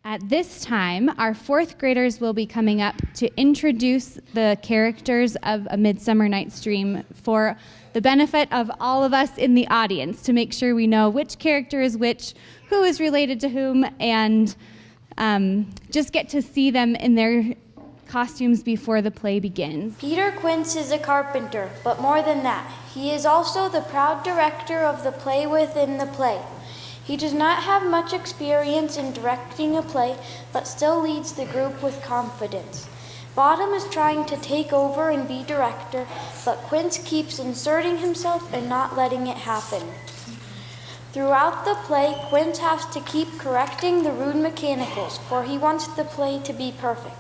At this time, our fourth graders will be coming up to introduce the characters of A Midsummer Night's Dream for the benefit of all of us in the audience, to make sure we know which character is which, who is related to whom, and just get to see them in their costumes before the play begins. Peter Quince is a carpenter, but more than that, he is also the proud director of the play within the play. He does not have much experience in directing a play, but still leads the group with confidence. Bottom is trying to take over and be director, but Quince keeps inserting himself and not letting it happen. Throughout the play, Quince has to keep correcting the rude mechanicals, for he wants the play to be perfect.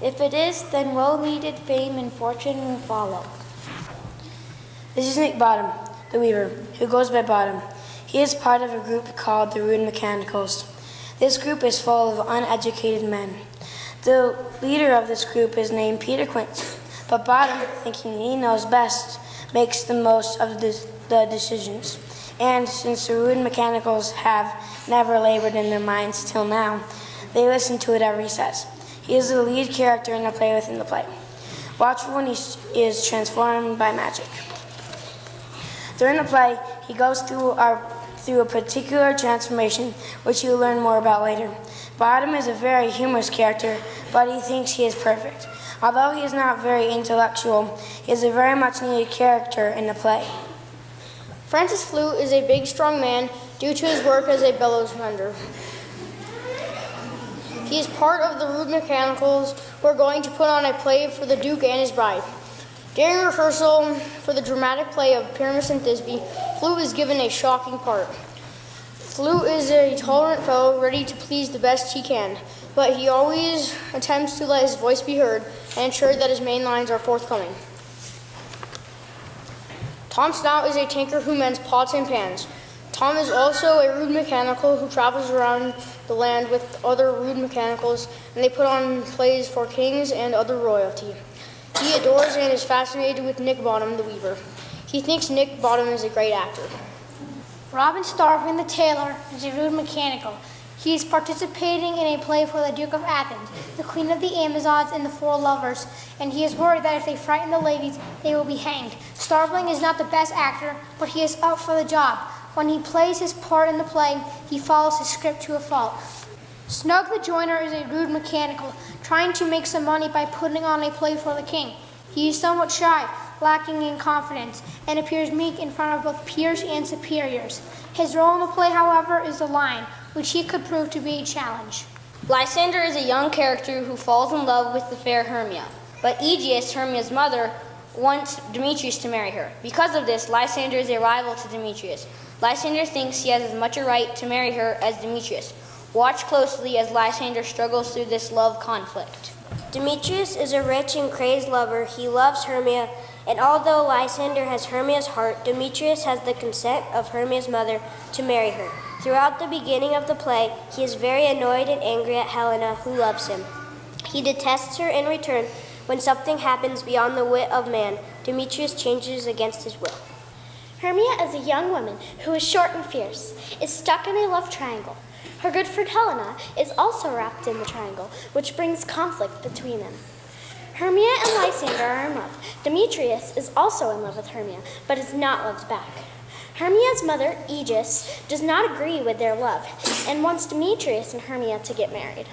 If it is, then well-needed fame and fortune will follow. This is Nick Bottom, the weaver, who goes by Bottom. He is part of a group called the Rude Mechanicals. This group is full of uneducated men. The leader of this group is named Peter Quince, but Bottom, thinking he knows best, makes the most of the decisions. And since the Rude Mechanicals have never labored in their minds till now, they listen to whatever he says. He is the lead character in the play within the play. Watch for when he is transformed by magic. During the play, he goes through a particular transformation, which you'll learn more about later. Bottom is a very humorous character, but he thinks he is perfect. Although he is not very intellectual, he is a very much needed character in the play. Francis Flute is a big, strong man due to his work as a bellows mender. He is part of the Rude Mechanicals who are going to put on a play for the Duke and his bride. During rehearsal for the dramatic play of Pyramus and Thisbe, Flute is given a shocking part. Flute is a tolerant fellow, ready to please the best he can, but he always attempts to let his voice be heard and ensure that his main lines are forthcoming. Tom Snout is a tinker who mends pots and pans. Tom is also a rude mechanical who travels around the land with other rude mechanicals, and they put on plays for kings and other royalty. He adores and is fascinated with Nick Bottom, the weaver. He thinks Nick Bottom is a great actor. Robin Starveling the tailor is a rude mechanical. He is participating in a play for the Duke of Athens, the Queen of the Amazons, and the Four Lovers, and he is worried that if they frighten the ladies, they will be hanged. Starveling is not the best actor, but he is up for the job. When he plays his part in the play, he follows his script to a fault. Snug the Joiner is a rude mechanical, trying to make some money by putting on a play for the king. He is somewhat shy, lacking in confidence, and appears meek in front of both peers and superiors. His role in the play, however, is the lion, which he could prove to be a challenge. Lysander is a young character who falls in love with the fair Hermia, but Aegeus, Hermia's mother, wants Demetrius to marry her. Because of this, Lysander is a rival to Demetrius. Lysander thinks he has as much a right to marry her as Demetrius. Watch closely as Lysander struggles through this love conflict. Demetrius is a rich and crazed lover. He loves Hermia, and although Lysander has Hermia's heart, Demetrius has the consent of Hermia's mother to marry her. Throughout the beginning of the play, he is very annoyed and angry at Helena, who loves him. He detests her in return. When something happens beyond the wit of man, Demetrius changes against his will. Hermia is a young woman who is short and fierce, is stuck in a love triangle. Her good friend Helena is also wrapped in the triangle, which brings conflict between them. Hermia and Lysander are in love. Demetrius is also in love with Hermia, but is not loved back. Hermia's mother, Aegeus, does not agree with their love and wants Demetrius and Hermia to get married.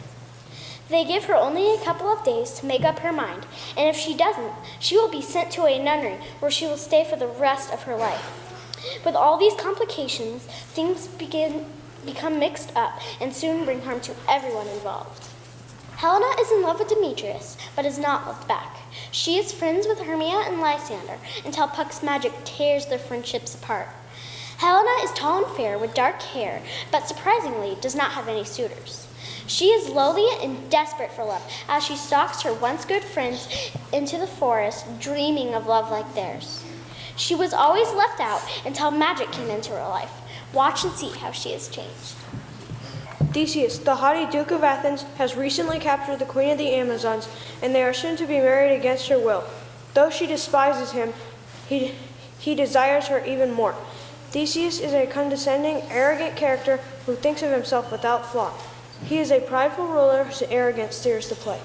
They give her only a couple of days to make up her mind, and if she doesn't, she will be sent to a nunnery where she will stay for the rest of her life. With all these complications, things become mixed up and soon bring harm to everyone involved. Helena is in love with Demetrius, but is not loved back. She is friends with Hermia and Lysander until Puck's magic tears their friendships apart. Helena is tall and fair with dark hair, but surprisingly does not have any suitors. She is lowly and desperate for love as she stalks her once good friends into the forest, dreaming of love like theirs. She was always left out until magic came into her life. Watch and see how she has changed. Theseus, the haughty Duke of Athens, has recently captured the Queen of the Amazons, and they are soon to be married against her will. Though she despises him, he desires her even more. Theseus is a condescending, arrogant character who thinks of himself without flaw. He is a prideful ruler whose arrogance steers the play.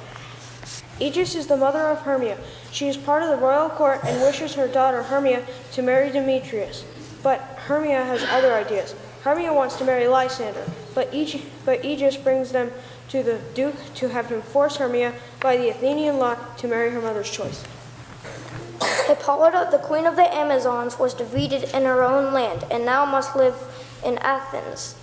Aegis is the mother of Hermia. She is part of the royal court and wishes her daughter Hermia to marry Demetrius. But Hermia has other ideas. Hermia wants to marry Lysander, but Aegis brings them to the Duke to have him force Hermia by the Athenian law to marry her mother's choice. Hippolyta, the queen of the Amazons, was defeated in her own land and now must live in Athens.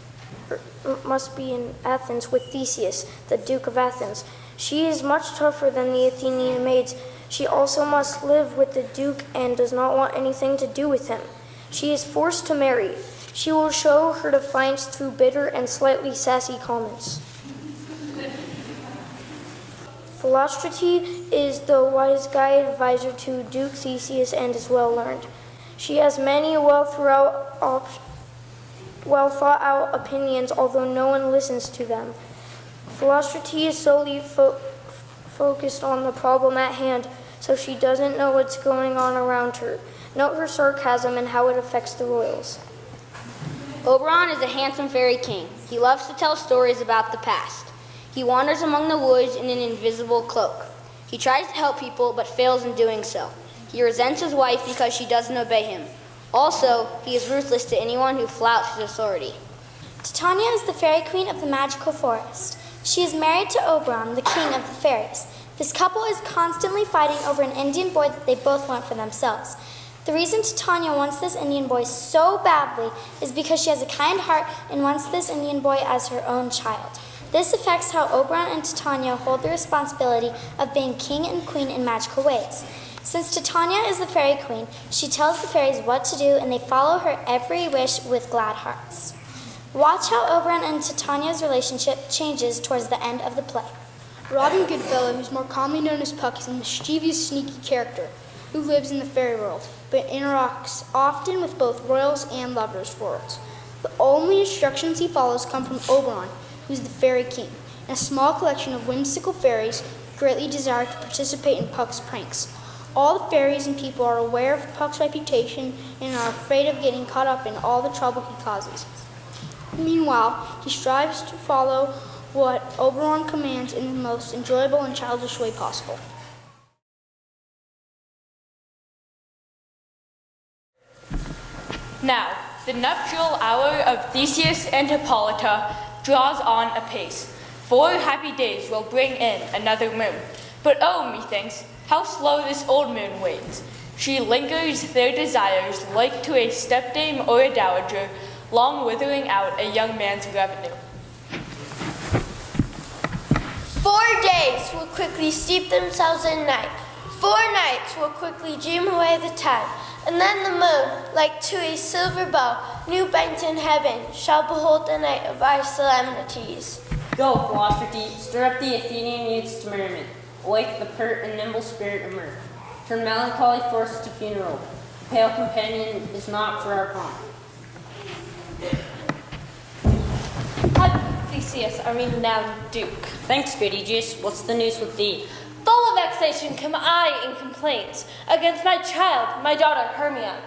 Must be in Athens with Theseus, the Duke of Athens. She is much tougher than the Athenian maids. She also must live with the Duke and does not want anything to do with him. She is forced to marry. She will show her defiance through bitter and slightly sassy comments. Philostrate is the wise guide advisor to Duke Theseus and is well learned. She has many well thought out opinions, although no one listens to them. Philostrate is solely focused on the problem at hand, so she doesn't know what's going on around her. Note her sarcasm and how it affects the royals. Oberon is a handsome fairy king. He loves to tell stories about the past. He wanders among the woods in an invisible cloak. He tries to help people, but fails in doing so. He resents his wife because she doesn't obey him. Also, he is ruthless to anyone who flouts his authority. Tanya is the fairy queen of the magical forest. She is married to Oberon, the king of the fairies. This couple is constantly fighting over an Indian boy that they both want for themselves. The reason Tanya wants this Indian boy so badly is because she has a kind heart and wants this Indian boy as her own child. This affects how Oberon and Titania hold the responsibility of being king and queen in magical ways. Since Titania is the fairy queen, she tells the fairies what to do and they follow her every wish with glad hearts. Watch how Oberon and Titania's relationship changes towards the end of the play. Robin Goodfellow, who's more commonly known as Puck, is a mischievous, sneaky character who lives in the fairy world, but interacts often with both royals and lovers' worlds. The only instructions he follows come from Oberon, who's the fairy king, and a small collection of whimsical fairies greatly desire to participate in Puck's pranks. All the fairies and people are aware of Puck's reputation and are afraid of getting caught up in all the trouble he causes. Meanwhile, he strives to follow what Oberon commands in the most enjoyable and childish way possible. Now, the nuptial hour of Theseus and Hippolyta draws on apace. 4 happy days will bring in another moon. But oh, methinks, how slow this old moon waits. She lingers their desires like to a stepdame or a dowager, long withering out a young man's revenue. 4 days will quickly steep themselves in night. 4 nights will quickly dream away the time. And then the moon, like to a silver bow, new bent in heaven, shall behold the night of our solemnities. Go, Philostrate, stir up the Athenian youths to merriment, awake the pert and nimble spirit of mirth. Turn melancholy forces to funeral. The pale companion is not for our pomp. Theseus, our renowned Duke. Thanks, good Aegis. What's the news with thee? Full of vexation come I in complaint against my child, my daughter Hermia.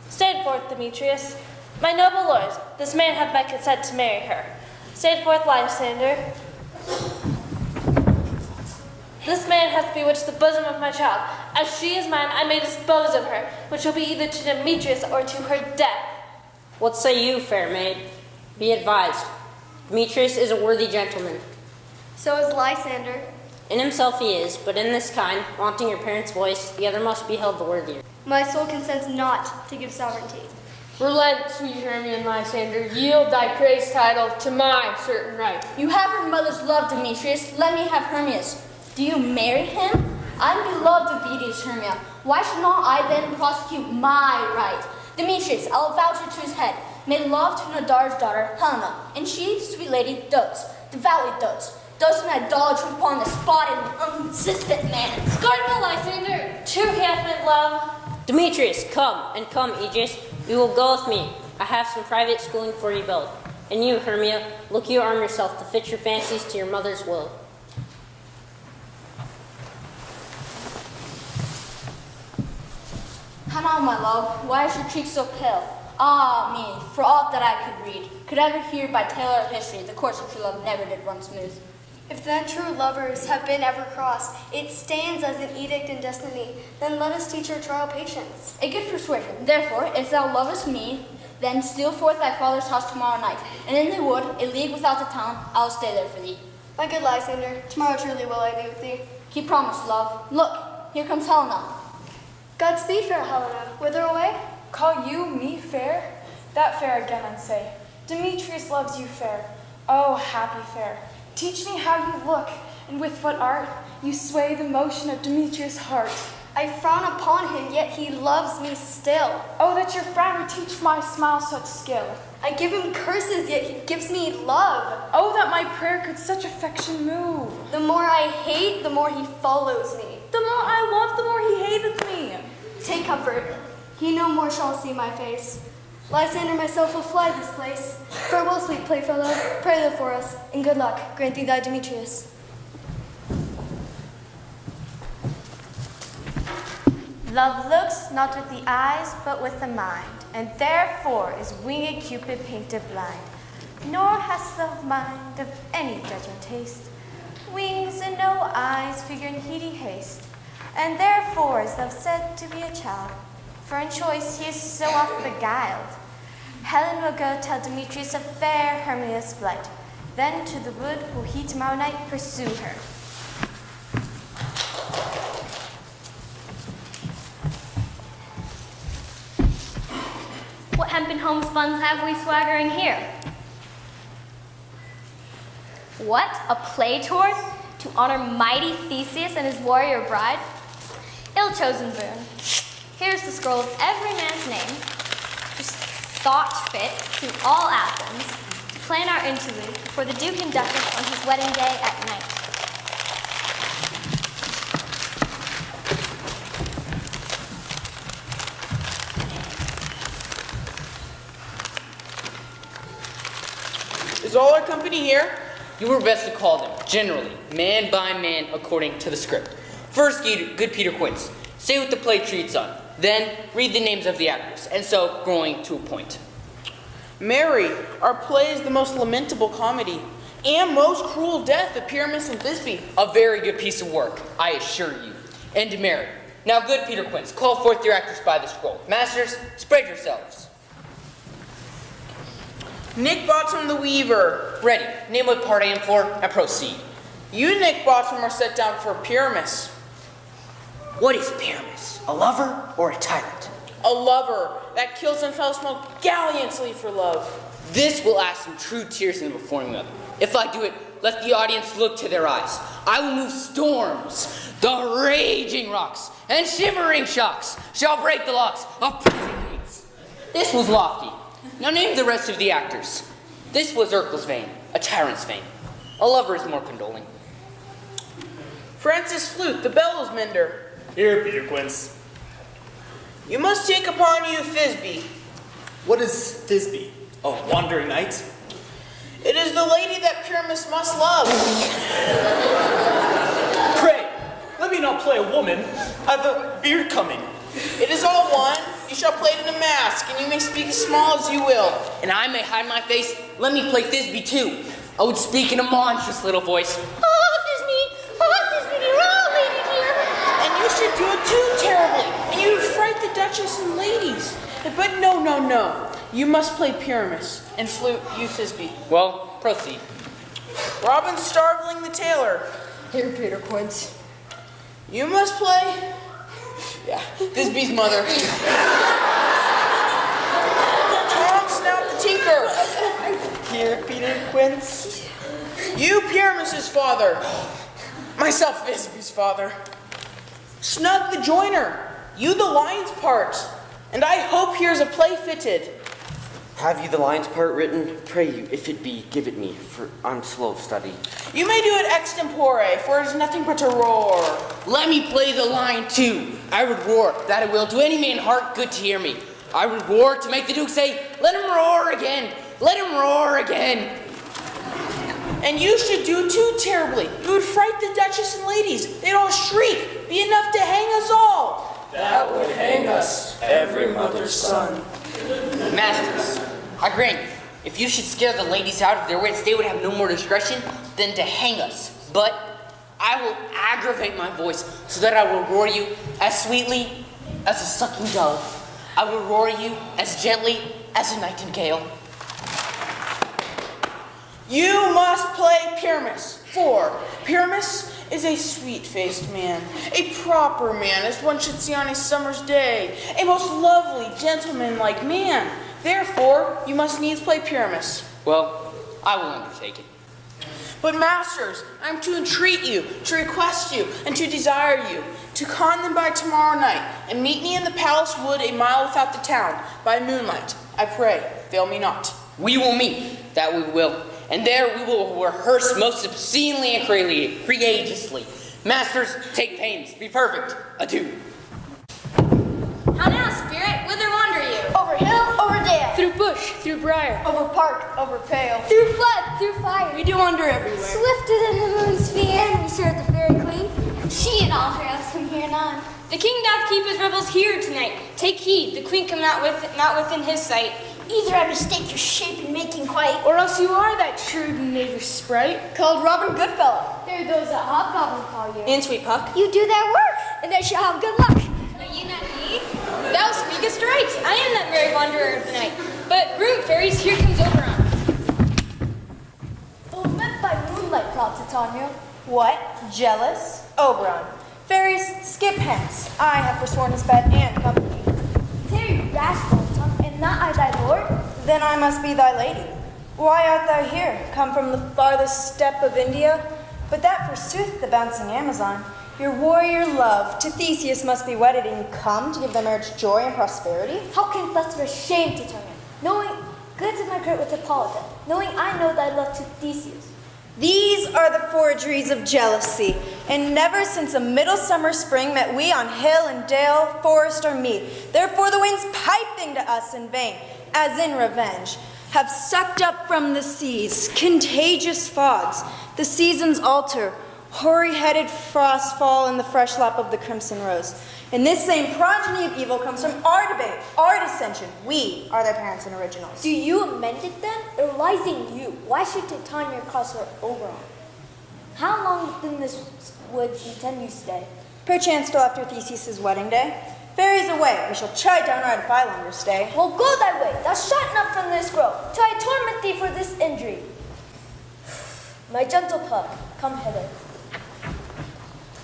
Stand forth, Demetrius. My noble lords, this man hath my consent to marry her. Stand forth, Lysander. This man hath bewitched the bosom of my child. As she is mine, I may dispose of her, which will be either to Demetrius or to her death. What say you, fair maid? Be advised. Demetrius is a worthy gentleman. So is Lysander. In himself he is, but in this kind, wanting your parents' voice, the other must be held the worthier. My soul consents not to give sovereignty. Relent, sweet Hermia and Lysander, yield thy praise title to my certain right. You have her mother's love, Demetrius. Let me have Hermia's. Do you marry him? I'm beloved of Theseus, Hermia. Why should not I then prosecute my right? Demetrius, I'll vouch it to his head. Made love to Nadar's daughter, Helena, and she, sweet lady, dotes, devoutly dotes. Does an idolatry upon the spotted and inconsistent man. Scornful Lysander, true he hath been love. Demetrius, come, and come, Aegis. You will go with me. I have some private schooling for you both. And you, Hermia, look you arm yourself to fit your fancies to your mother's will. How now, my love, why is your cheek so pale? Ah me, for aught that I could read, could ever hear by tale or history, the course of true love never did run smooth. If then true lovers have been ever crossed, it stands as an edict in destiny. Then let us teach our trial patience. A good persuasion. Therefore, if thou lovest me, then steal forth thy father's house tomorrow night, and in the wood, a league without the town, I will stay there for thee. My good Lysander, tomorrow truly will I be with thee. Keep promise, love. Look, here comes Helena. Godspeed, fair Helena. Whither away? Call you me fair? That fair again unsay. Demetrius loves you fair. Oh, happy fair. Teach me how you look, and with what art you sway the motion of Demetrius' heart. I frown upon him, yet he loves me still. Oh, that your frown would teach my smile such skill. I give him curses, yet he gives me love. Oh, that my prayer could such affection move. The more I hate, the more he follows me. The more I love, the more he hateth me. Take comfort. He no more shall see my face. Lysander myself will fly this place. Farewell, sweet playfellow. Pray thou for us, and good luck. Grant thee thy Demetrius. Love looks not with the eyes, but with the mind, and therefore is winged Cupid painted blind. Nor has love mind of any judging taste, wings and no eyes, figure in heady haste, and therefore is love said to be a child, for in choice he is so oft beguiled. Helen will go tell Demetrius of fair Hermia's flight, then to the wood will he tomorrow night pursue her. What hempen homespuns have we swaggering here? What, a play tour to honor mighty Theseus and his warrior bride? Ill-chosen boon. Here's the scroll of every man's name, just thought fit to all Athens, to plan our interlude for the Duke and Duchess on his wedding day at night. Is all our company here? You were best to call them, generally, man by man, according to the script. First, good Peter Quince, say what the play treats on. Then, read the names of the actors, and so, growing to a point. Mary, our play is the most lamentable comedy, and most cruel death of Pyramus and Thisbe. A very good piece of work, I assure you. And Mary. Now, good Peter Quince, call forth your actors by the scroll. Masters, spread yourselves. Nick Bottom the Weaver. Ready. Name what part I am for, and proceed. You, Nick Bottom, are set down for Pyramus. What is Pyramus? A lover or a tyrant? A lover that kills and fells most gallantly for love. This will ask some true tears in the performing of it. If I do it, let the audience look to their eyes. I will move storms, the raging rocks, and shivering shocks shall break the locks of prison gates. This was lofty. Now name the rest of the actors. This was Urkel's vein, a tyrant's vein. A lover is more condoling. Francis Flute, the bellows mender. Here, Peter Quince. You must take upon you Thisbe. What is Thisbe? A wandering knight? It is the lady that Pyramus must love. Pray, let me not play a woman. I've a beard coming. It is all one. You shall play it in a mask, and you may speak as small as you will. And I may hide my face. Let me play Thisbe too. I would speak in a monstrous little voice. Oh, Thisbe, you're all lady dear. And you should do it too terribly, and you would fright the Duchess and ladies. But no. You must play Pyramus, and Flute, you Thisbe. Well, proceed. Robin Starveling the tailor. Here, Peter Quince. You must play... Yeah, Thisbe's mother. Tom Snout the tinker. Here, Peter Quince. You, Pyramus's father. Myself, Thisbe's father. Snug the joiner. You, the lion's part. And I hope here's a play fitted. Have you the lion's part written? Pray you, if it be, give it me, for I'm slow of study. You may do it extempore, for it is nothing but to roar. Let me play the lion too. I would roar, that it will to any man heart good to hear me. I would roar to make the Duke say, let him roar again, let him roar again. And you should do too terribly. You would fright the Duchess and ladies. They'd all shriek, be enough to hang us all. That would hang us, every mother's son. Masters, I grant you, if you should scare the ladies out of their wits, they would have no more discretion than to hang us. But I will aggravate my voice so that I will roar you as sweetly as a sucking dove. I will roar you as gently as a nightingale. You must play Pyramus, for Pyramus is a sweet-faced man, a proper man, as one should see on a summer's day, a most lovely, gentleman-like man. Therefore, you must needs play Pyramus. Well, I will undertake it. But masters, I am to entreat you, to request you, and to desire you, to con them by tomorrow night, and meet me in the palace wood a mile without the town, by moonlight. I pray, fail me not. We will meet, that we will. And there we will rehearse most obscenely and courageously. Masters, take pains. Be perfect. Adieu. How now, spirit? Whither wander you? Over hill, over dale. Through bush, through briar. Over park, over pale. Through flood, through fire. We do wander everywhere. Swifter than the moon's sphere. And we serve the fairy queen. She and all her elves from here and on. The king doth keep his revels here tonight. Take heed, the queen come not within his sight. Either I mistake your shape in making quite, or else you are that shrewd and knavish sprite called Robin Goodfellow. There are those that hobgoblin call you. And sweet Puck. You do their work, and they shall have good luck. Are you not he? Thou speakest right. I am that merry wanderer of the night. But room, fairies, here comes Oberon. Oh, met by moonlight, proud Tanya. What? Jealous? Oberon. Fairies, skip hence. I have forsworn his bed and company. Tarry, rash tongue, and not I thy lord? Then I must be thy lady. Why art thou here, come from the farthest steppe of India? But that forsooth the bouncing Amazon. Your warrior love to Theseus must be wedded, and you come to give their marriage joy and prosperity? How canst thus be ashamed, Tanya, knowing good to my court with Hippolyta, knowing I know thy love to Theseus? These are the forgeries of jealousy, and never since a middle summer spring met we on hill and dale, forest or mead. Therefore the winds piping to us in vain, as in revenge, have sucked up from the seas contagious fogs. The seasons alter, hoary-headed frosts fall in the fresh lap of the crimson rose. And this same progeny of evil comes from our debate, our dissension. We are their parents and originals. Do you amend it then? Or lies in you? Why should Tanya cause her Oberon? How long within this woods intend you stay? Perchance till after Theseus' wedding day. Fairies away, we shall chide downright if I longer stay. Well, go thy way, thou shalt not from this grove, till I torment thee for this injury. My gentle pup, come hither.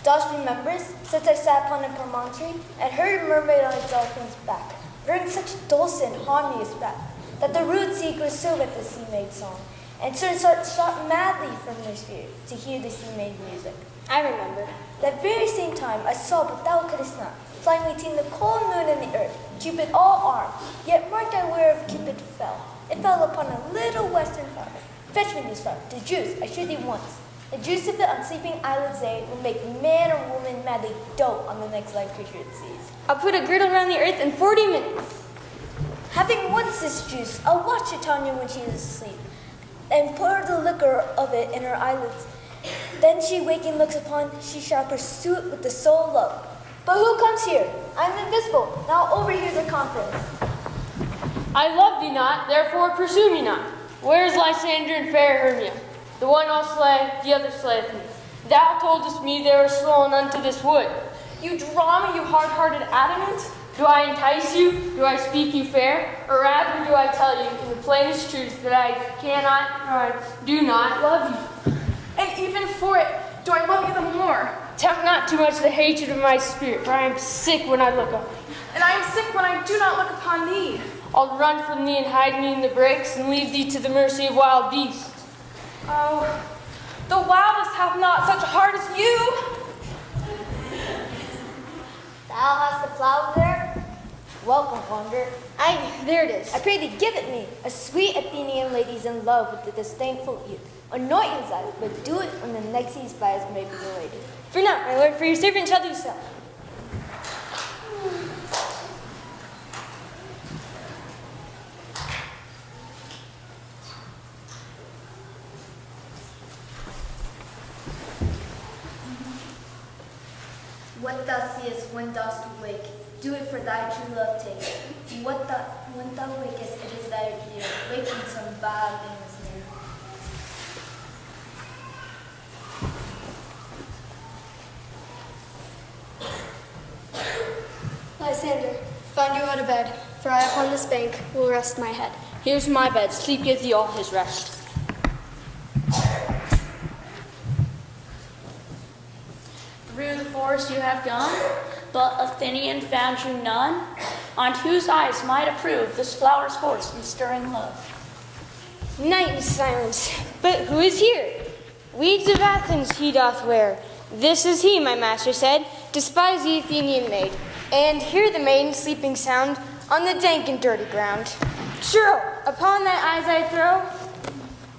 Dost remember, since I sat upon a promontory, and heard murmur on a dolphin's back, hearing such dulcet and harmonious rap, that the rude sea grew silver at the sea-maid song, and certain hearts shot madly from their sphere to hear the sea-maid music. I remember. That very same time I saw, but thou couldst not, flying between the cold moon and the earth, Cupid all armed, yet marked I where of Cupid fell. It fell upon a little western flower. Fetch me this flower, the juice, I shoot thee once. The juice of it on sleeping eyelids aid will make man or woman madly dote on the next life creature it sees. I'll put a girdle around the earth in 40 minutes. Having once this juice, I'll watch Tanya when she is asleep, and pour the liquor of it in her eyelids. Then she waking looks upon, she shall pursue it with the soul of love. But who comes here? I am invisible. Now overhear the conference. I love thee not, therefore pursue me not. Where is Lysander and fair Hermia? The one I'll slay, the other slayeth me. Thou toldest me they were swollen unto this wood. You draw me, you hard-hearted adamant? Do I entice you? Do I speak you fair? Or rather do I tell you in the plainest truth that I cannot, or I do not love you? And even for it, do I love you the more? Tempt not too much the hatred of my spirit, for I am sick when I look on thee. And I am sick when I do not look upon thee. I'll run from thee and hide me in the brakes and leave thee to the mercy of wild beasts. Oh, the wildest hath not such a heart as you. Thou hast the flower there? Welcome, wanderer. There it is. I pray thee give it me, a sweet Athenian lady's in love with the disdainful youth. Anoint his eyes, but do it when the next he spies may be the lady. For now, my lord, for your servant shall do so. What thou seest when dost awake, do it for thy true love take. When thou wakest, it is thy dear, waking some bad thing is near. Lysander, found you out of bed, for I upon this bank will rest my head. Here's my bed. Sleep gives thee all his rest. Through the forest you have gone, but Athenian found you none, on whose eyes might approve this flower's force and stirring love. Night and silence. But who is here? Weeds of Athens he doth wear. This is he, my master said, despise the Athenian maid. And hear the maiden sleeping sound on the dank and dirty ground. True, upon thy eyes I throw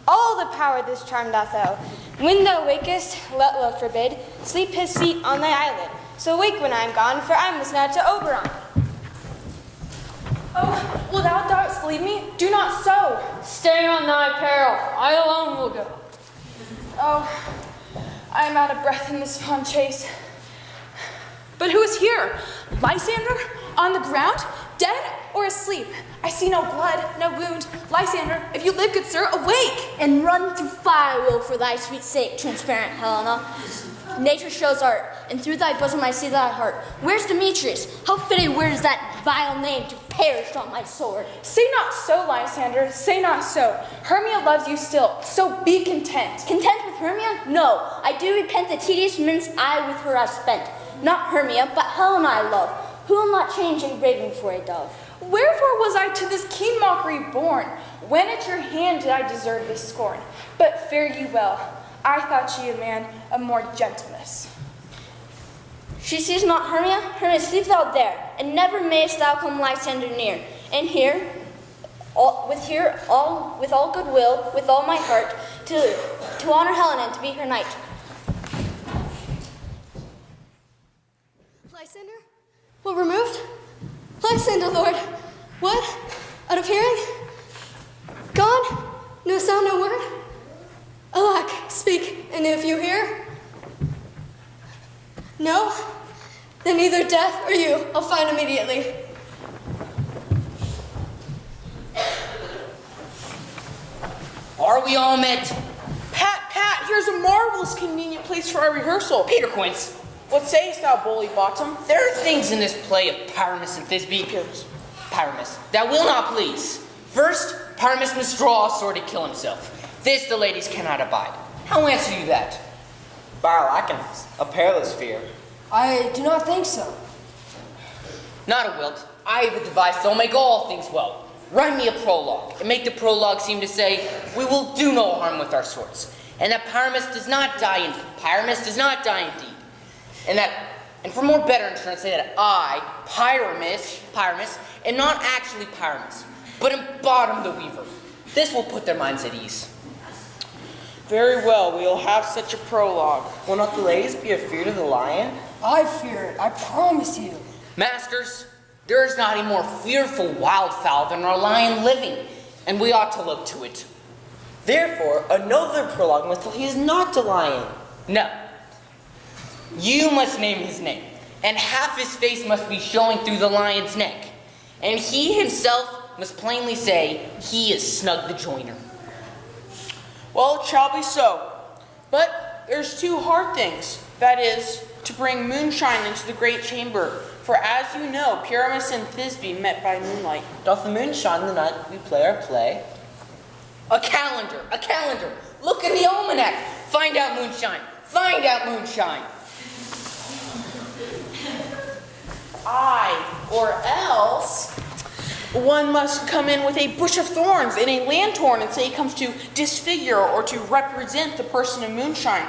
all the power this charm doth owe. When thou wakest, let love forbid, sleep his seat on thy eyelid. So wake when I am gone, for I must now to Oberon. Oh, will thou doubts leave me? Do not so. Stay on thy peril. I alone will go. Oh, I am out of breath in this fond chase. But who is here? Lysander? On the ground? Dead or asleep? I see no blood, no wound. Lysander, if you live, good sir, awake! And run through fire, will for thy sweet sake, transparent Helena. Nature shows art, and through thy bosom I see thy heart. Where's Demetrius? How fitting wears that vile name to perish on my sword. Say not so, Lysander, say not so. Hermia loves you still, so be content. Content with Hermia? No, I do repent the tedious minutes I with her have spent. Not Hermia, but Helena I love, who will not change a raven for a dove. Wherefore was I to this keen mockery born? When at your hand did I deserve this scorn? But fare ye well. I thought ye a man of more gentleness. She sees not Hermia? Hermia, sleep thou there, and never mayest thou come Lysander near. And here, with all goodwill, with all my heart, to honor Helena and to be her knight. Lysander? What, removed? Lysander, Lord. What? Out of hearing? Gone? No sound, no word? Alack, speak, and if you hear? No? Then either death or you I'll find immediately. Are we all met? Pat, here's a marvelous convenient place for our rehearsal. Peter Quince. What sayest thou, bully bottom? There are things in this play of Pyramus and Thisbe, Pyramus, that will not please. First, Pyramus must draw a sword to kill himself. This the ladies cannot abide. How answer you that? Bile-Achenes, a perilous fear. I do not think so. Not a wilt. I have a device that'll make all things well. Write me a prologue, and make the prologue seem to say, we will do no harm with our swords, and that Pyramus does not die indeed. And for more better insurance, say that I, Pyramus, am not actually Pyramus, but am Bottom the Weaver. This will put their minds at ease. Very well, we'll have such a prologue. Will not the ladies be afeard of the lion? I fear it, I promise you. Masters, there is not a more fearful wildfowl than our lion living, and we ought to look to it. Therefore, another prologue must tell he is not a lion. No. You must name his name, and half his face must be showing through the lion's neck, and he himself must plainly say he is Snug the Joiner. Well, it shall be so. But there's two hard things. That is, to bring moonshine into the great chamber. For as you know, Pyramus and Thisbe met by moonlight. Doth the moon shine the night we play our play? A calendar! Look in the almanac! Find out moonshine! Or else one must come in with a bush of thorns and a lanthorn and say he comes to disfigure or to represent the person of moonshine.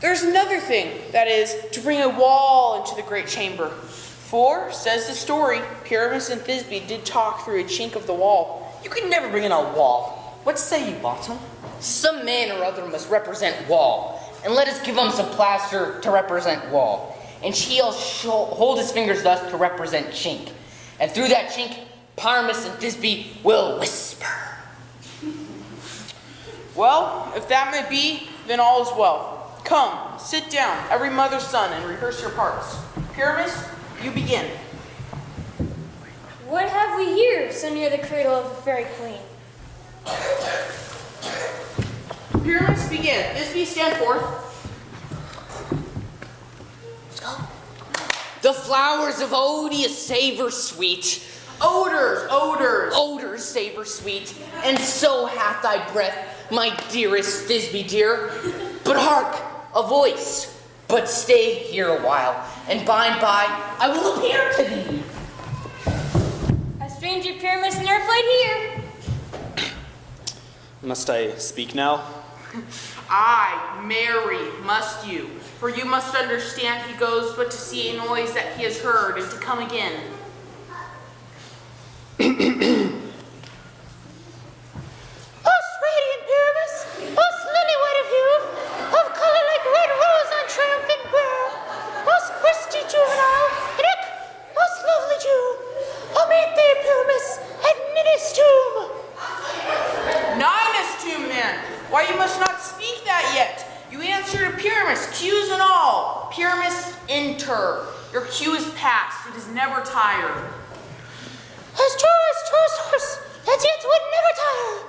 There's another thing, that is, to bring a wall into the great chamber. For, says the story, Pyramus and Thisbe did talk through a chink of the wall. You can never bring in a wall. What say you, Bottom? Some man or other must represent wall, and let us give him some plaster to represent wall. And he'll hold his fingers thus to represent chink. And through that chink, Pyramus and Thisbe will whisper. Well, if that may be, then all is well. Come, sit down, every mother's son, and rehearse your parts. Pyramus, you begin. What have we here so near the cradle of the fairy queen? Pyramus, begin. Thisbe, stand forth. The flowers of odious savor sweet. Odors savor sweet. And so hath thy breath, my dearest Thisbe dear. But hark, a voice. But stay here a while, and by and by I will appear to thee. A stranger Pyramus never played here. Must I speak now? Aye, marry, must you. For you must understand he goes but to see a noise that he has heard, and to come again. Most radiant Pyramus, most lily-white of hue, of color like red rose on triumphant brow, most questy juvenile, Nick, most lovely Jew, omit thee, Pyramus, at Ninus' tomb. Ninus' tomb, then. Why, you must not speak that yet. You answer to Pyramus, cues and all. Pyramus, enter. Your cue is past. It is never tired. As true as horse, as yet would never tire.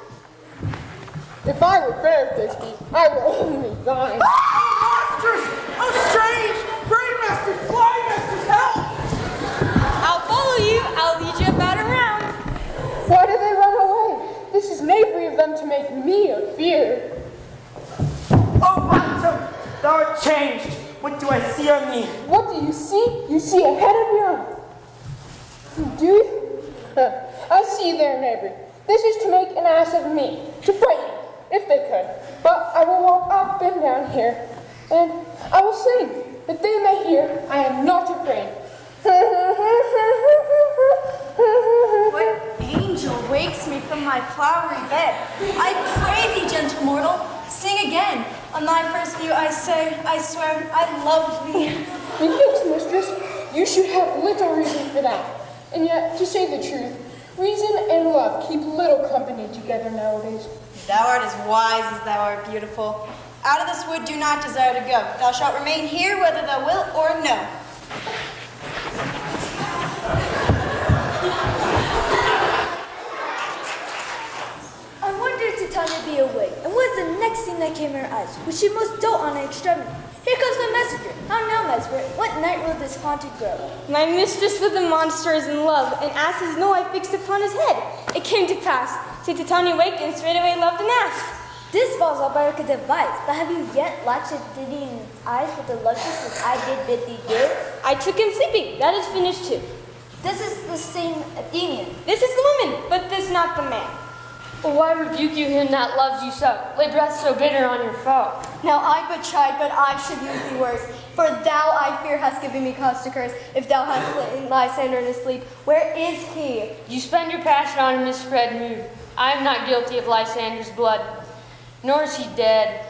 If I were fair, Thisbe, I were only thine. Monsters! Oh, strange! Brainmasters, flymasters, help! I'll follow you. I'll lead you about around. Why do they run away? This is knavery of them to make me afeard. Oh, Phantom, thou art changed. What do I see on thee? What do you see? You see a head of your own. Do you? I see their knavery. This is to make an ass of me, to frighten, if they could. But I will walk up and down here, and I will sing, that they may hear I am not afraid. What angel wakes me from my flowery bed? I pray thee, gentle mortal, sing again. On thy first view I say, I swear, I love thee. Methinks, mistress, you should have little reason for that. And yet, to say the truth, reason and love keep little company together nowadays. Thou art as wise as thou art beautiful. Out of this wood do not desire to go. Thou shalt remain here whether thou wilt or no. I wondered to Tanya be away, and what's the next thing that came in her eyes, which she most dote on an extremity. Here comes my messenger. How now, Mesmer? What night will this haunted grow? My mistress with the monster is in love, and ass is no I fixed upon his head. It came to pass, so Titania waked and straightway loved an ass. This falls all by a device, but have you yet latched Diddy in his eyes with the luxuries as I did bid thee do? I took him sleeping. That is finished too. This is the same Athenian. This is the woman, but this not the man. Well, why rebuke you him that loves you so? Lay breath so bitter on your foe. Now I but tried, but I should use thee worse. For thou, I fear, hast given me cause to curse. If thou hast slain Lysander in his sleep, where is he? You spend your passion on a misread mood. I am not guilty of Lysander's blood, nor is he dead,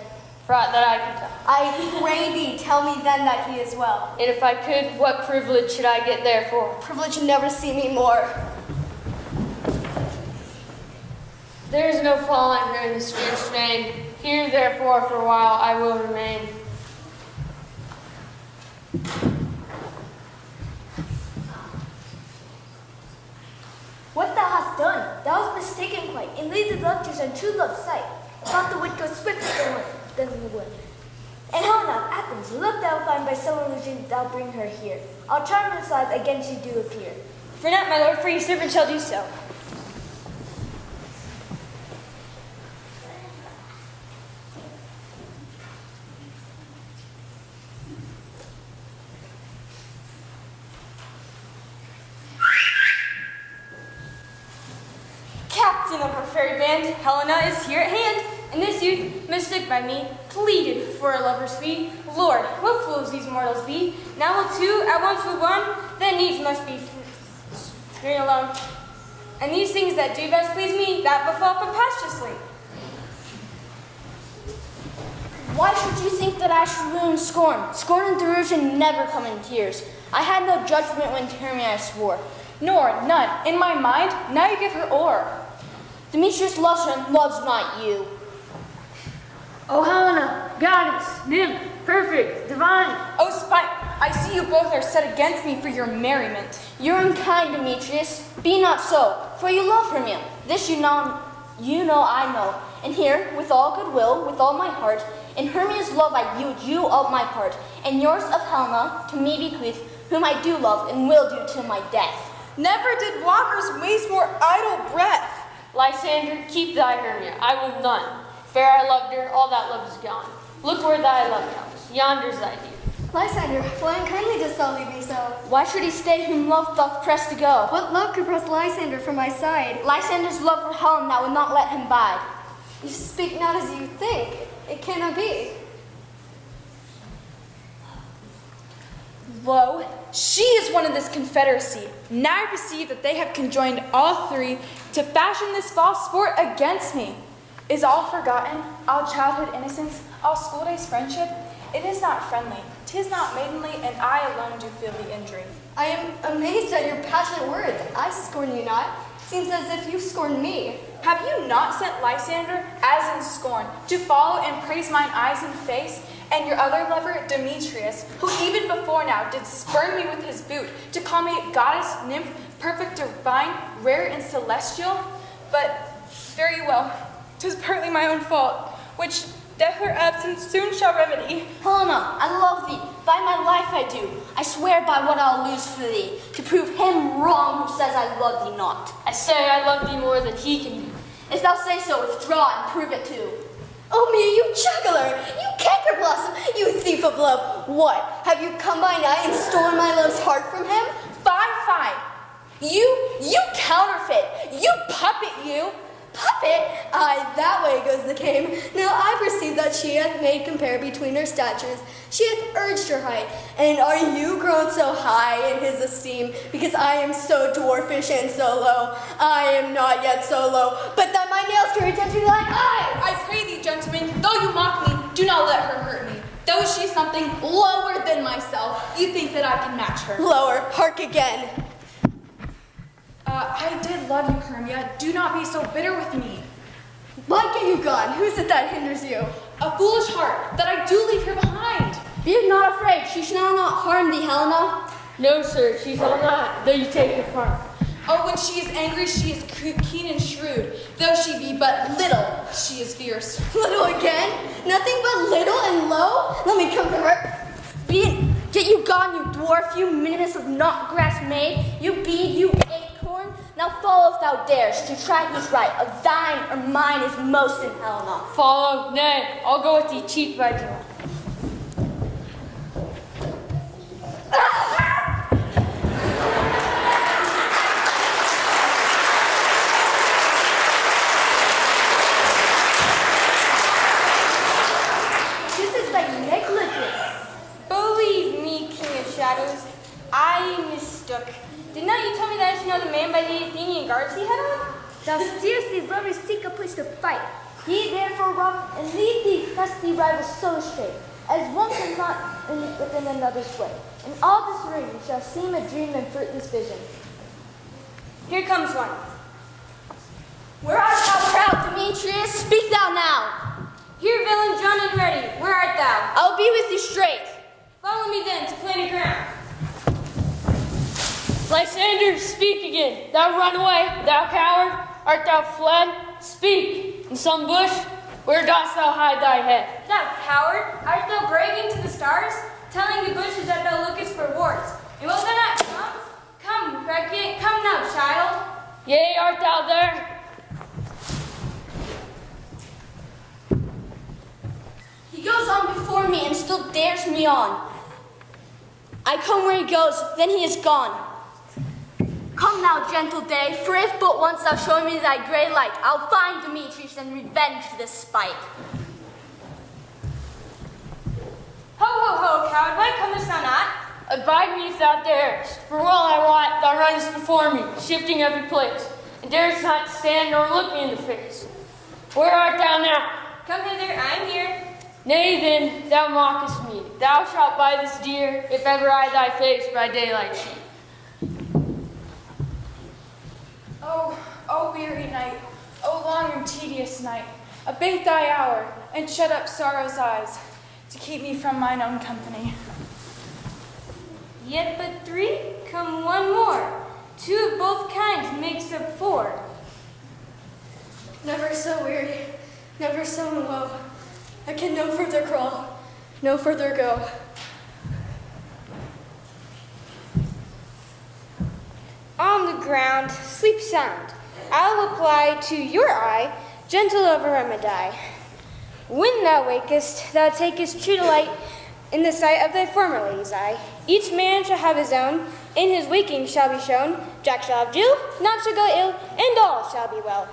for aught that I can tell. I pray thee, tell me then that he is well. And if I could, what privilege should I get therefore? Privilege never see me more. There is no falling her in this fierce fame. Here, therefore, for a while I will remain. What thou hast done, thou hast mistaken quite, and laid the lectures on true love's sight. Thought the wit goes swifter than the wind. And Helena of Athens, look thou find by some illusion thou bring her here. I'll charm her sides again she do appear. For not, my lord, for your servant shall do so. Captain of our fairy band, Helena is here at hand, and this youth, mistook by me, pleaded for a lover's fee. Lord, what fools these mortals be! Now will two at once with one, then needs must be free alone. And these things that do best please me, that befall tempestuously. Why should you think that I should ruin scorn? Scorn and derision never come in tears. I had no judgment when to me I swore. Nor none. In my mind, now you give her o'er. Demetrius loves her and loves not you. Oh, Helena, goddess, nymph, perfect, divine. Oh, spite, I see you both are set against me for your merriment. You're unkind, Demetrius. Be not so, for you love Hermia. This you know I know. And here, with all goodwill, with all my heart, in Hermia's love I yield you up my part, and yours of Helena to me bequeath, whom I do love and will do till my death. Never did walkers waste more idle breath. Lysander, keep thy Hermia, I will none. Fair I loved her, all that love is gone. Look where thy love comes, yonder's thy dear. Lysander, why unkindly dost thou leave me so? Why should he stay whom love doth press to go? What love could press Lysander from my side? Lysander's love for Helen that would not let him bide. You speak not as you think. It cannot be. Lo, she is one of this confederacy. Now I perceive that they have conjoined all three to fashion this false sport against me. Is all forgotten, all childhood innocence, all school days friendship? It is not friendly, 'tis not maidenly, and I alone do feel the injury. I am amazed at your passionate words. I scorn you not. Seems as if you scorned me. Have you not sent Lysander, as in scorn, to follow and praise mine eyes and face, and your other lover, Demetrius, who even before now did spurn me with his boot, to call me goddess, nymph, perfect, divine, rare, and celestial? But very well, 'tis partly my own fault, which death or absence soon shall remedy. Helena, I love thee. By my life I do. I swear by what I'll lose for thee, to prove him wrong who says I love thee not. I say I love thee more than he can do. If thou say so, withdraw and prove it too. Oh me, you juggler! You canker blossom! You thief of love! What? Have you come by night and stolen my love's heart from him? Fie! You counterfeit! You puppet, you! Puppet? Aye, that way goes the game. Now I perceive that she hath made compare between her statures. She hath urged her height. And are you grown so high in his esteem? Because I am so dwarfish and so low. I am not yet so low, but that my nails can reach unto thine eyes. I pray thee, gentlemen, though you mock me, do not let her hurt me. Though she's something lower than myself, you think that I can match her. Lower, hark again. I did love you, Hermia. Do not be so bitter with me. Why get you gone? Who's it that hinders you? A foolish heart, that I do leave her behind. Be not afraid. She shall not harm thee, Helena. No, sir, she shall not, though you take her farm. Oh, when she is angry, she is keen and shrewd. Though she be but little, she is fierce. Little again? Nothing but little and low? Let me come to her. Get you gone, you dwarf, you minimus of not grass made, you bead, you acorn. Now follow if thou darest, to try who's right, of thine or mine is most in Helena. Follow, nay, I'll go with thee cheek by joint. This is thy negligence. Believe me, King of Shadows, I mistook. Did not you tell me that I should know the man by the Athenian guards he had on? Thou seest these lovers seek a place to fight. He therefore robbed and lead thee lest thee rival so straight, as one comes not within another's way. And all this ring shall seem a dream and fruitless vision. Here comes one. Where art thou, proud Demetrius? Speak thou now. Here, villain, John and ready. Where art thou? I'll be with thee straight. Follow me then to planet ground. Lysander, speak again. Thou run away, thou coward. Art thou fled? Speak. In some bush? Where dost thou hide thy head? Thou coward, art thou bragging to the stars, telling the bushes that thou lookest for wards? And wilt thou not come? Come, recreant, come now, child. Yea, art thou there? He goes on before me and still dares me on. I come where he goes, then he is gone. Come now, gentle day, for if but once thou show me thy grey light, I'll find Demetrius and revenge this spite. Ho, ho, ho, coward, why comest thou not? Abide me if thou darest, for well I wot thou runnest before me, shifting every place, and darest not stand nor look me in the face. Where art thou now? Come hither, I am here. Nay then, thou mockest me. Thou shalt buy this dear, if ever I thy face by daylight see. Oh, weary night, oh, long and tedious night, abate thy hour, and shut up sorrow's eyes. to keep me from mine own company. Yet but three, come one more. Two of both kinds makes up four. Never so weary, never so in woe. I can no further crawl, no further go. On the ground, sleep sound. I'll apply to your eye gentle of a remedy. When thou wakest, thou takest true delight in the sight of thy former lady's eye. Each man shall have his own, in his waking shall be shown. Jack shall have Jill, not shall go ill, and all shall be well.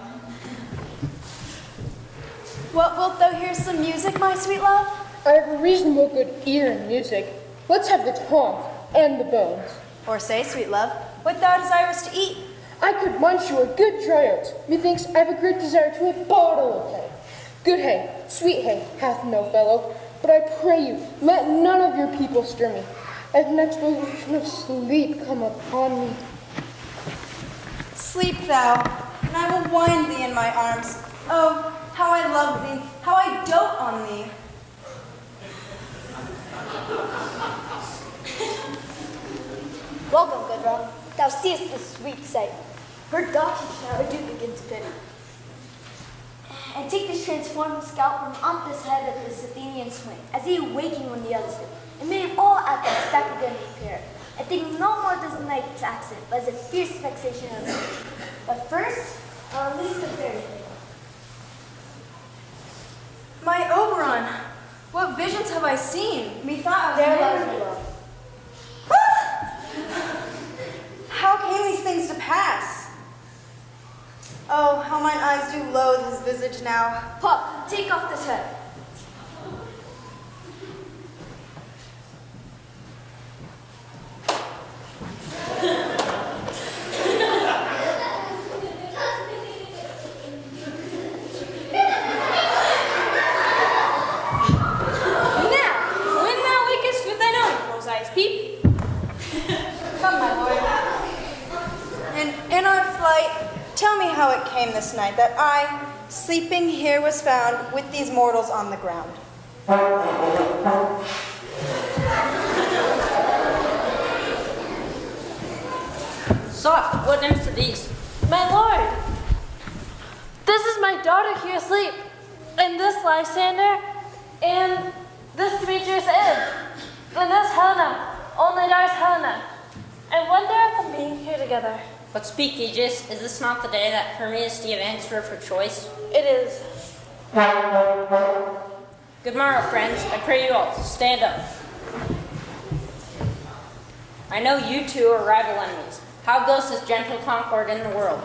What, wilt thou hear some music, my sweet love? I have a reasonable good ear in music. Let's have the tongue and the bones. Or say, sweet love, what thou desirest to eat. I could munch you a good dry oats. Methinks I have a great desire to a bottle of hay. Good hay, sweet hay, hath no fellow. But I pray you, let none of your people stir me. I have an explosion of sleep come upon me. Sleep thou, and I will wind thee in my arms. Oh, how I love thee, how I dote on thee. Welcome, good Rob. Thou seest this sweet sight. Her daughter shall I do begin to pity. And take this transformed scalp from off this head of this Athenian swing, as he waking when the others did, and made him all at once back again prepared. I think no more does the night's accent, but as a fierce vexation of it. But first, I'll at least the fairy tale. My Oberon, what visions have I seen? Methought I was There never... lies my love. How came these things to pass? Oh, how mine eyes do loathe his visage now. Puck, take off this head. Tell me how it came this night that I, sleeping here, was found with these mortals on the ground. Soft, what nymphs are these? My lord, this is my daughter here asleep, and this Lysander, and this Demetrius is, and this Helena, only daughter's Helena. I wonder at them being here together. But speak, Aegis, is this not the day that Hermes gave answer of her choice? It is. Good morrow, friends. I pray you all, stand up. I know you two are rival enemies. How goes this gentle concord in the world?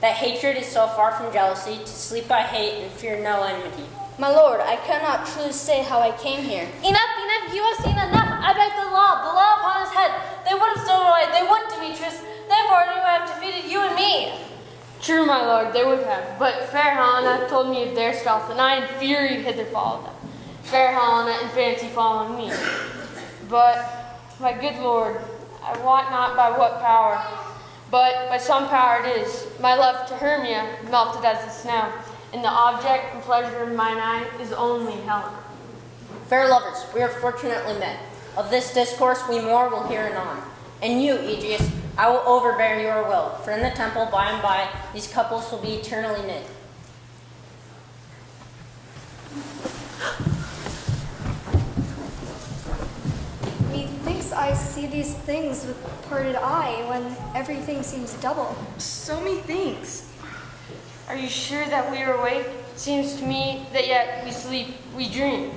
That hatred is so far from jealousy, to sleep by hate and fear no enmity. My lord, I cannot truly say how I came here. Enough, you have seen enough. I beg the law upon his head. They would have stolen away, they would, Demetrius. Therefore, they would have defeated you and me. True, my lord, they would have. But fair Helena told me of their stealth, and I in fury hither followed them. Fair Helena in fancy following me. But, my good lord, I wot not by what power, but by some power it is. My love to Hermia melted as the snow, and the object and pleasure of mine eye is only Helena. Fair lovers, we are fortunately met. Of this discourse we more will hear anon. And you, Aegeus, I will overbear your will, for in the temple by and by these couples will be eternally knit. Methinks I see these things with parted eye when everything seems double. So methinks. Are you sure that we are awake? Seems to me that yet we sleep, we dream.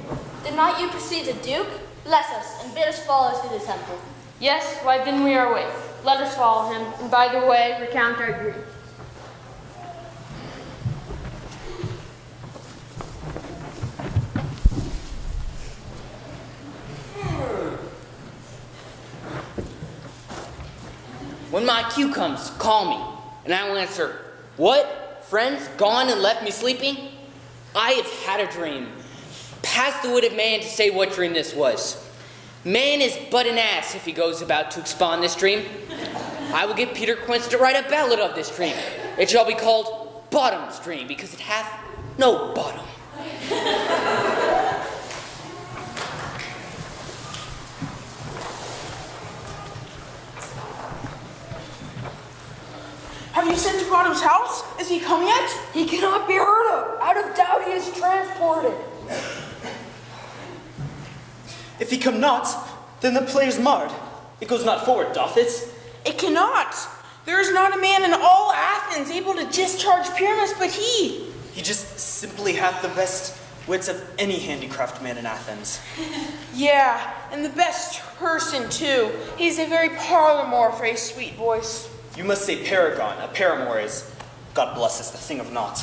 Did not you perceive the Duke? Bless us, and bid us follow to the temple. Yes, why then we are awake. Let us follow him, and by the way, recount our grief. When my cue comes, call me, and I will answer, what? Friends gone and left me sleeping? I have had a dream. Past the wit of man to say what dream this was. Man is but an ass if he goes about to expound this dream. I will get Peter Quince to write a ballad of this dream. It shall be called Bottom's Dream, because it hath no bottom. you sent to Bottom's house? Is he come yet? He cannot be heard of. Out of doubt he is transported. If he come not, then the play is marred. It goes not forward, doth it? It cannot. There is not a man in all Athens able to discharge Pyramus but he. He just simply hath the best wits of any handicraft man in Athens. Yeah, and the best person too. He's a very parlour for a sweet voice. You must say paragon. A paramour is, God bless us, the thing of naught.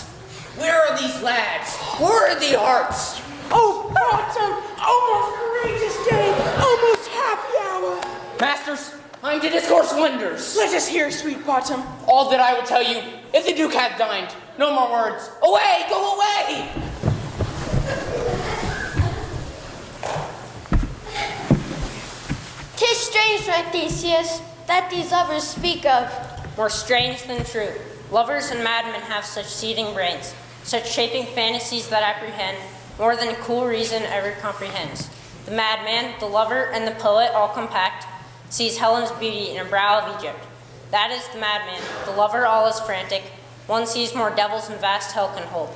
Where are these lads? Worthy hearts! Oh, Bottom! Almost courageous day! Almost happy hour! Masters, I'm to discourse wonders. Let us hear, sweet Bottom. All that I will tell you, if the Duke hath dined, no more words. Away, go away! 'Tis strange, my Theseus, that these lovers speak of. More strange than true. Lovers and madmen have such seething brains, such shaping fantasies that apprehend more than cool reason ever comprehends. The madman, the lover, and the poet all compact, sees Helen's beauty in a brow of Egypt. That is the madman. The lover all is frantic. One sees more devils than vast hell can hold.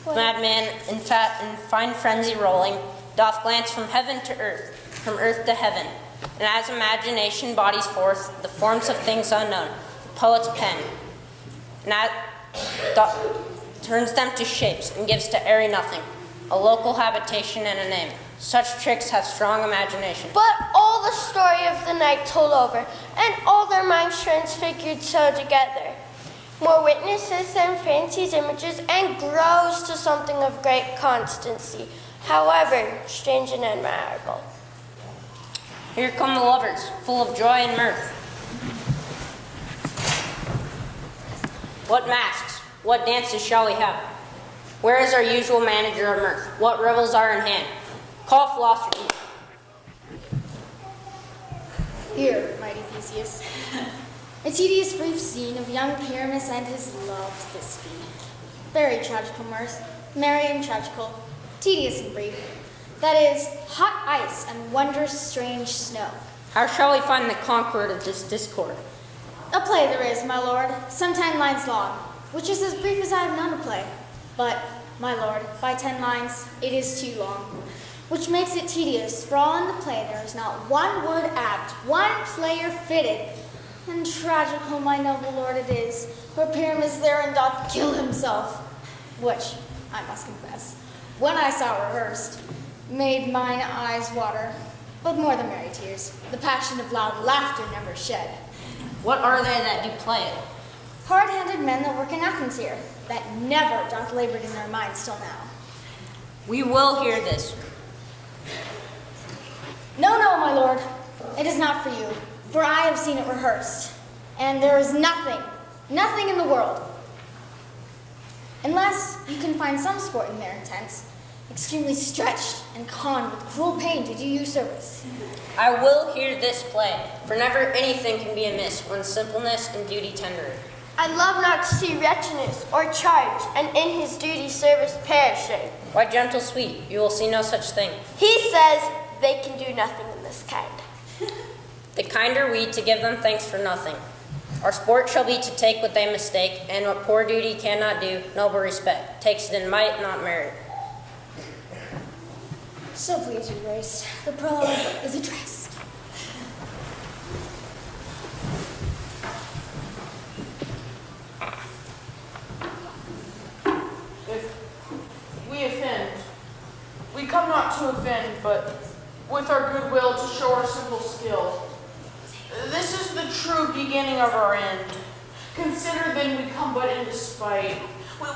The madman, in fine frenzy rolling, doth glance from heaven to earth, from earth to heaven. And as imagination bodies forth the forms of things unknown, the poet's pen, and turns them to shapes and gives to airy nothing a local habitation and a name. Such tricks have strong imagination. But all the story of the night told over, and all their minds transfigured so together. More witnesses than fancies images, and grows to something of great constancy, however strange and admirable. Here come the lovers, full of joy and mirth. What masks, what dances shall we have? Where is our usual manager of mirth? What revels are in hand? Call philosophy. Here, mighty Theseus. A tedious brief scene of young Pyramus and his love Thisbe. Very tragical mirth, merry and tragical, tedious and brief. That is, hot ice and wondrous strange snow. How shall we find the concord of this discord? A play there is, my lord, some 10 lines long, which is as brief as I have known a play. But, my lord, by 10 lines, it is too long, which makes it tedious, for all in the play there is not one word apt, one player fitted. And tragical, my noble lord, it is, where Pyramus therein doth kill himself, which, I must confess, when I saw rehearsed, made mine eyes water, but more than merry tears, the passion of loud laughter never shed. What are they that do play it? Hard-handed men that work in Athens here, that never doth labored in their minds till now. We will hear this. No, no, my lord, it is not for you, for I have seen it rehearsed, and there is nothing in the world, unless you can find some sport in their intents, extremely stretched and conned with cruel pain to do you service. I will hear this play, for never anything can be amiss when simpleness and duty tender. I love not to see wretchedness or charge, and in his duty service perishing. Why, gentle sweet, you will see no such thing. He says they can do nothing in this kind. The kind are we to give them thanks for nothing. Our sport shall be to take what they mistake, and what poor duty cannot do, noble respect takes it in might, not merit. So please, your grace, the prologue is addressed. If we offend, we come not to offend, but with our goodwill to show our simple skill. This is the true beginning of our end. Consider then we come but in despite.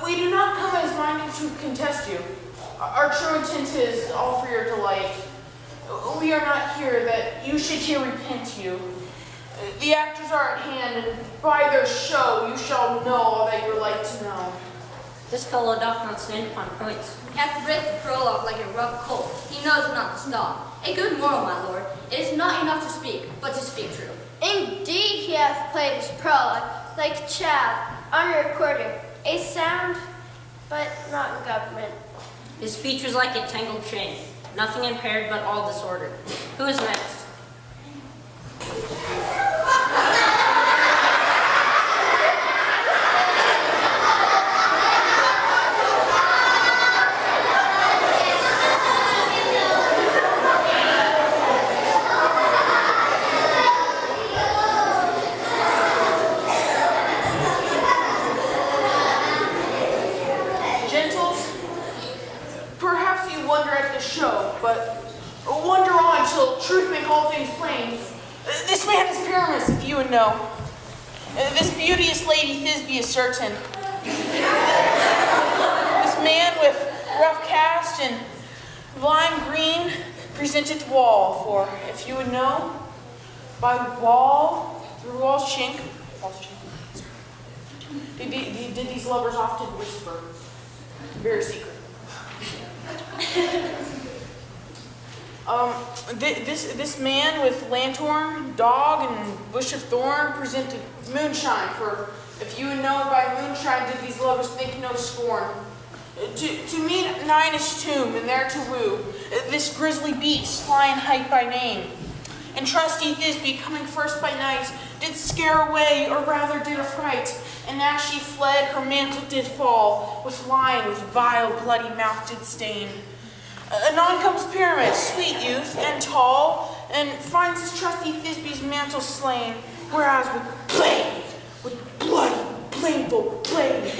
We do not come as minded to contest you. Our true intent is all for your delight. We are not here that you should here repent you. The actors are at hand, and by their show you shall know all that you're like to know. This fellow doth not stand upon points. He hath read the prologue like a rough colt. He knows not to stop. A good moral, my lord. It is not enough to speak, but to speak true. Indeed, he hath played his prologue like Chad on a recorder, a sound, but not in government. His speech was like a tangled chain, nothing impaired but all disordered. Who is next? all things plain. This man is Pyramus, if you would know. This beauteous lady Thisbe is certain. This man with rough cast and lime green presenteth wall, for if you would know, by wall, through wall's chink, did these lovers often whisper, very secret. This man with lanthorn, dog, and bush of thorn presented moonshine, for if you would know by moonshine did these lovers think no scorn. To meet Ninus' tomb and there to woo, this grisly beast flying height by name. And trusty Thisbe coming first by night, did scare away, or rather did affright, and as she fled, her mantle did fall, with wine with vile bloody mouth did stain. Anon comes Pyramus, sweet youth and tall, and finds his trusty Thisbe's mantle slain, whereas with bloody, blameful blade,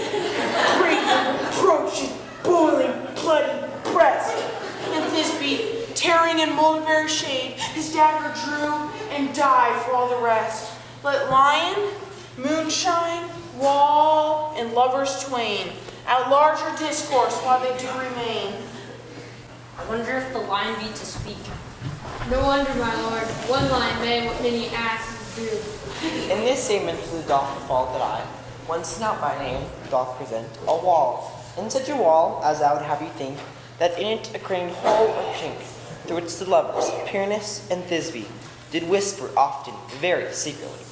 brave approaches boiling, bloody breast, and Thisbe, tearing in mulberry shade, his dagger drew and died for all the rest. Let lion, moonshine, wall, and lovers twain at larger discourse while they do remain. I wonder if the lion be to speak. No wonder, my lord. One lion may what many asses do. In this same interlude doth befall that I, one snout by name, doth present a wall. In such a wall, as I would have you think, that in it a craned hole or chink, through which the lovers, Pyramus and Thisbe, did whisper often, very secretly.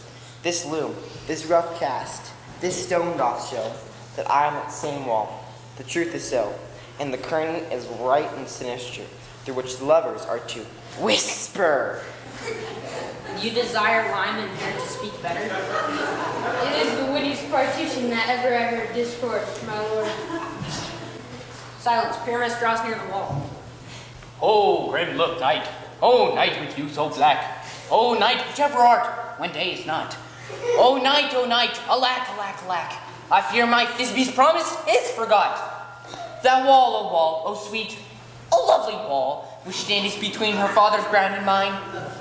This loom, this rough cast, this stone doth show, that I am that same wall. The truth is so, and the curtain is right and sinister, through which the lovers are to whisper. You desire Lyman here to speak better? It is the wittiest partition that ever I heard discourse, my lord. Silence. Pyramus draws near the wall. Oh, grim look, night. Oh, night with you so black. Oh, night, whichever art, when day is not. Oh, night, alack, alack, alack. I fear my Thisbe's promise is forgot. That wall, oh sweet, a lovely wall, which standeth between her father's ground and mine.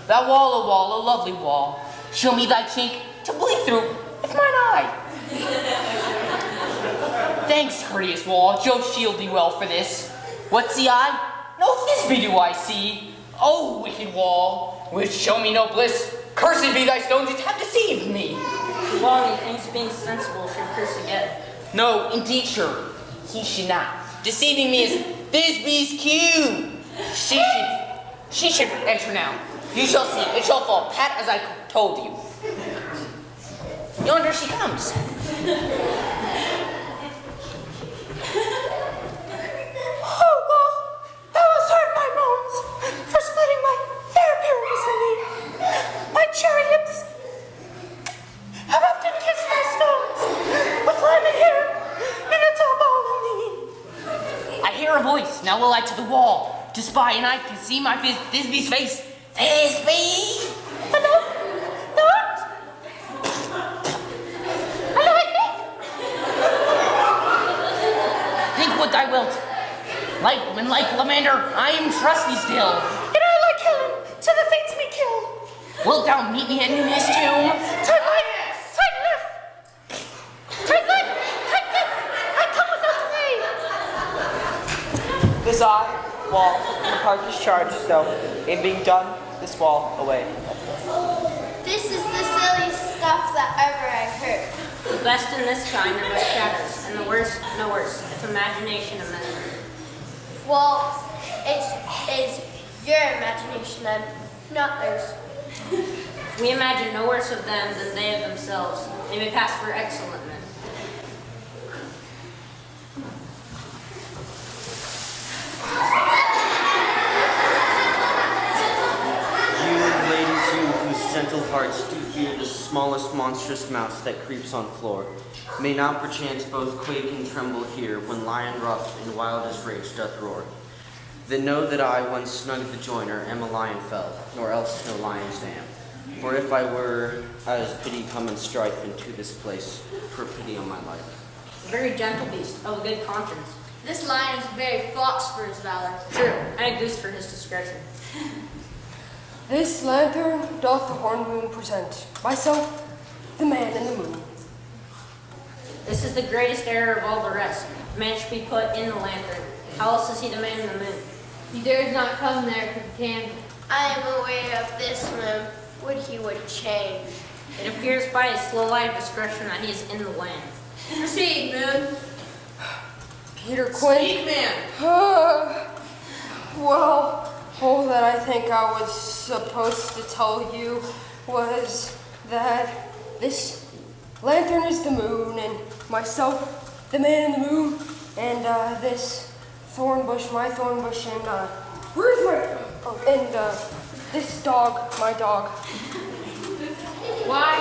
That wall, oh lovely wall, show me thy chink to blink through with mine eye. Thanks, courteous wall, Jove shield thee well for this. What see I? No Thisbe do I see. Oh, wicked wall, which show me no bliss. Cursed be thy stones which have deceived me. The wall, methinks, being sensible, should curse again. No, indeed, sure, he should not. Deceiving me is Thisbe's cue. She should enter now. You shall see, it shall fall pat as I told you. Yonder she comes. Oh, wall, thou hast heard my moans for splitting my fair Pyramus and thee. My cherry lips have often kissed thy stones with lime and hair, and it's all ball in thee. I hear a voice, now will I to the wall, to spy, and I can see my Thisbe's face. Thisbe! Hello? Not? Hello, I think. Think what thou wilt. Like Lysander, I am trusty still. And I like Helen, till the fates me kill. Wilt thou meet me in his tomb? Tight life, tight lift. Tight life, tight lift. I come without delay. This eye, wall, and part discharged, so, in being done, this wall away. This is the silliest stuff that ever I heard. The best in this kind are but shadows, and the worst no worse, if imagination of men. Well, it's your imagination then, not theirs. If we imagine no worse of them than they of themselves, they may pass for excellent men. You, ladies, you whose gentle hearts do fear the smallest monstrous mouse that creeps on floor, may not perchance both quake and tremble here when lion rough in wildest rage doth roar. Then know that I, once snug the joiner, am a lion fell, nor else no lion's dam. For if I were as pity come and strife into this place, twere pity on my life. A very gentle beast, of a good conscience. This lion is very fox for his valor. True, and a goose for his discretion. This lantern doth the horn moon present. Myself, the man in the moon. This is the greatest error of all the rest. The man should be put in the lantern. How else is he the man in the moon? He dares not come there for the candle. I am aware of this moon. Would he would change. It appears by his slow light of discretion that he is in the land. Proceed, moon. Peter Quint. Speak, man. Well, all that I think I was supposed to tell you was that this lantern is the moon, and myself, the man in the moon, and this thorn bush, my thorn bush, and where's my? Oh, and this dog, my dog. Why,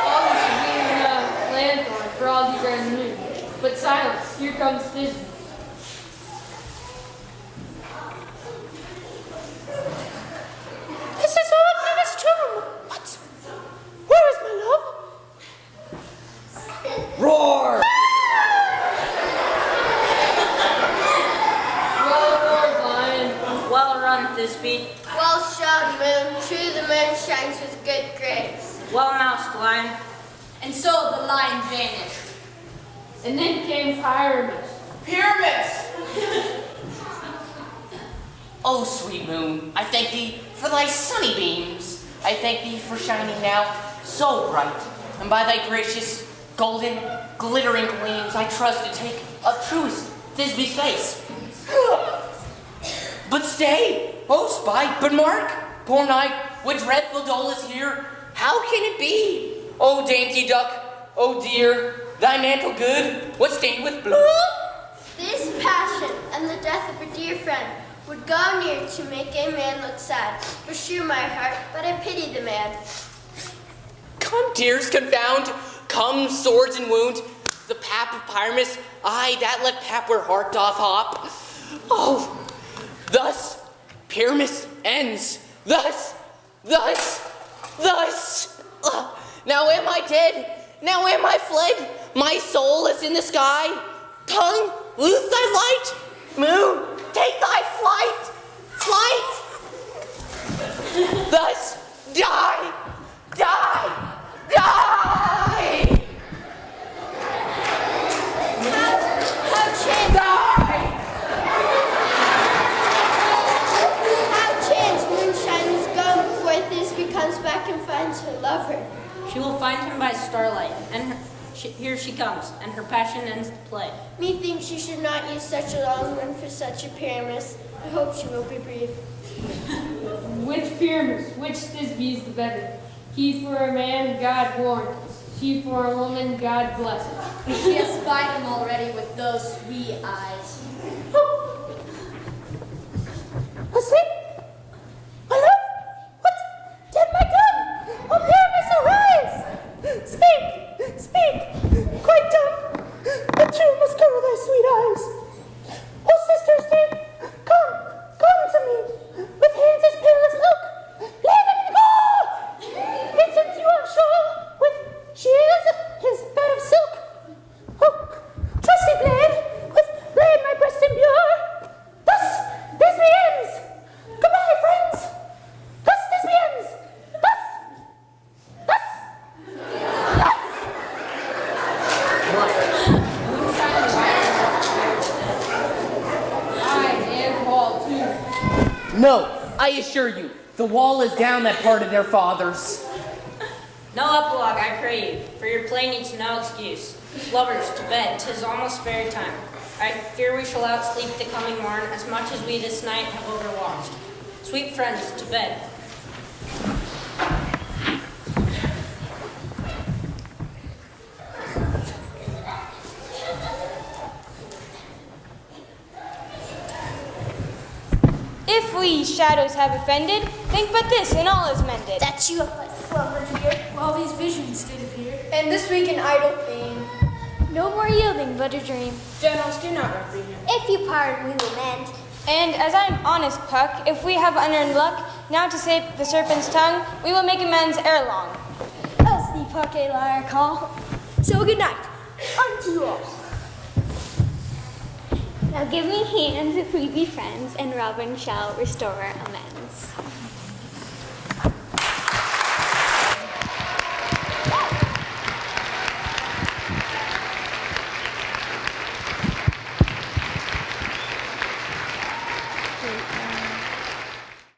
all this should be in the lanthorn for all these are in the moon. But silence, here comes Theseus. This is all in his tomb. What? Where is my love? Roar! Well roared, lion. Well run, Thisbe. Well shone, moon. True, the moon shines with good grace. Well moused, lion. And so the lion vanished. And then came Pyramus. Pyramus! O sweet moon, I thank thee for thy sunny beams. I thank thee for shining now so bright. And by thy gracious, golden, glittering gleams, I trust to take up truest Thisbe's face. But stay, O spy, but mark, poor night, what dreadful dole is here. How can it be? O dainty duck, O dear, thy mantle good, what stained with blood? This passion and the death of a dear friend would go near to make a man look sad. Pursue my heart, but I pity the man. Come, tears confound, come, swords and wound. The pap of Pyramus, aye, that let pap where heart doth hop. Oh, thus Pyramus ends. Thus. Now am I dead? Now am I fled? My soul is in the sky. Tongue, lose thy light. Moon, take thy flight. Thus, die. How chance moonshine is gone before Thisbe comes back and finds her lover. She will find him by starlight, and here she comes, and her passion ends the play. Methinks you should not use such a long one for such a Pyramus. I hope she will be brief. Which Pyramus, which Thisbe is the better? He for a man, God warned. She for a woman, God blessed. She has spied him already with those sweet eyes. Asleep? My love? What? Dead my gun? Oh, Pyramus, arise! Speak! Quite dumb. The truth must cover thy sweet eyes. Oh, sisters, they come to me, with hands as pale as milk. Lay them in the gore! And since you are sure with shears his bed of silk, oh, trusty blade, with blade my breast imbure. Thus Thisbe ends. Goodbye, friends. Thus Thisbe ends. Thus. No, I assure you, the wall is down that part of their fathers. No epilogue, I pray you, for your play needs no excuse. Lovers, to bed, 'tis almost fairy time. I fear we shall outsleep the coming morn as much as we this night have overwatched. Sweet friends, to bed. If we shadows have offended, think but this, and all is mended. That you have let slumber dear, While these visions did appear. And this week an idle theme. No more yielding, but a dream. Generals, do not reprehend. If you pardon, we will mend. And as I'm honest, Puck, if we have unearned luck, now to save the serpent's tongue, we will make amends ere long. Else the Puck a liar call. So good night. Unto you all. Now give me hands if we be friends, and Robin shall restore amends.